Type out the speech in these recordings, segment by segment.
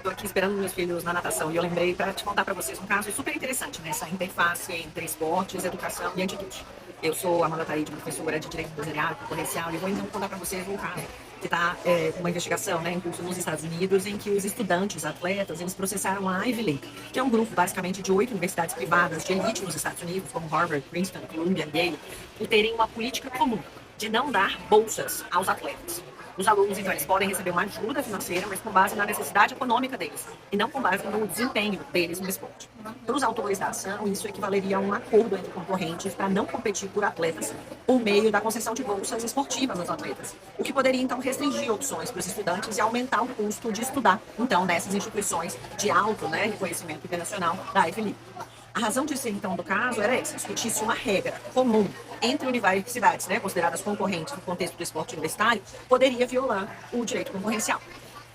Estou aqui esperando meus filhos na natação e eu lembrei para te contar para vocês um caso super interessante, né? Essa interface entre esportes, educação e atitude. Eu sou Amanda Taide, professora de Direito Empresarial Concorrencial, e vou então contar para vocês um caso que está uma investigação, né, em curso nos Estados Unidos, em que os estudantes, atletas, eles processaram a Ivy League, que é um grupo basicamente de 8 universidades privadas de elite nos Estados Unidos, como Harvard, Princeton, Columbia, Yale, por terem uma política comum de não dar bolsas aos atletas. Os alunos, então, eles podem receber uma ajuda financeira, mas com base na necessidade econômica deles, e não com base no desempenho deles no esporte. Para os autores da ação, isso equivaleria a um acordo entre concorrentes para não competir por atletas por meio da concessão de bolsas esportivas aos atletas, o que poderia, então, restringir opções para os estudantes e aumentar o custo de estudar, então, nessas instituições de alto, né, reconhecimento internacional da Ivy League. A razão de ser, então, do caso era essa: discutir-se uma regra comum entre universidades, né, consideradas concorrentes no contexto do esporte universitário, poderia violar o direito concorrencial.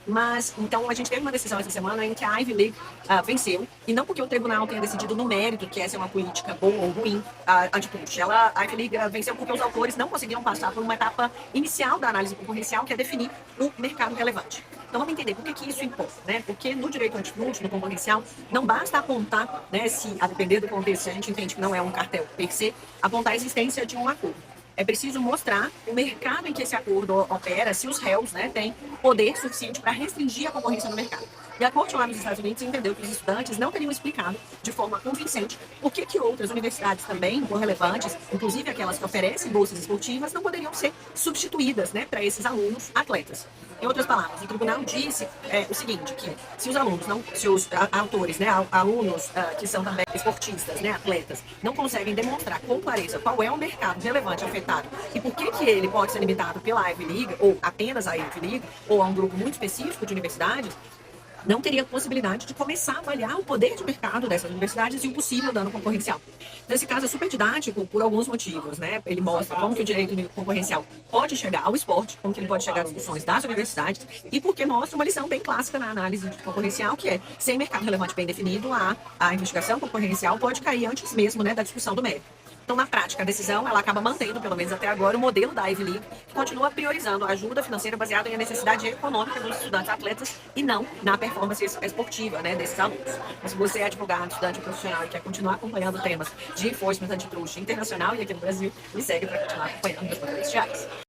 Mas, então, a gente teve uma decisão essa semana em que a Ivy League venceu, e não porque o tribunal tenha decidido no mérito que essa é uma política boa ou ruim antitruste. A Ivy League venceu porque os autores não conseguiram passar por uma etapa inicial da análise concorrencial, que é definir o mercado relevante. Então, vamos entender por que isso importa, né? Porque no direito antitruste, no concorrencial, não basta apontar, né, se, a depender do contexto, se a gente entende que não é um cartel per se, apontar a existência de um acordo. É preciso mostrar o mercado em que esse acordo opera, se os réus, né, têm poder suficiente para restringir a concorrência no mercado. E a Corte lá nos Estados Unidos entendeu que os estudantes não teriam explicado de forma convincente por que outras universidades também, relevantes, inclusive aquelas que oferecem bolsas esportivas, não poderiam ser substituídas, né, para esses alunos atletas. Em outras palavras, o tribunal disse o seguinte, que se os alunos, não, se os autores, né, alunos que são também esportistas, né, atletas, não conseguem demonstrar com clareza qual é o mercado relevante afetado e por que ele pode ser limitado pela Ivy League, ou apenas a Ivy League, ou a um grupo muito específico de universidades, não teria possibilidade de começar a avaliar o poder de mercado dessas universidades e o possível dano concorrencial. Então, esse caso é super didático por alguns motivos, né? Ele mostra como que o direito concorrencial pode chegar ao esporte, como que ele pode chegar às discussões das universidades, e porque mostra uma lição bem clássica na análise concorrencial, que é, sem mercado relevante bem definido, a investigação concorrencial pode cair antes mesmo, né, da discussão do mérito. Então, na prática, a decisão ela acaba mantendo, pelo menos até agora, o modelo da Ivy League, que continua priorizando a ajuda financeira baseada em a necessidade econômica dos estudantes atletas e não na performance esportiva, né, desses alunos. Mas se você é advogado, estudante profissional e quer continuar acompanhando temas de enforcement antitruste internacional e aqui no Brasil, me segue para continuar acompanhando meus materiais diários.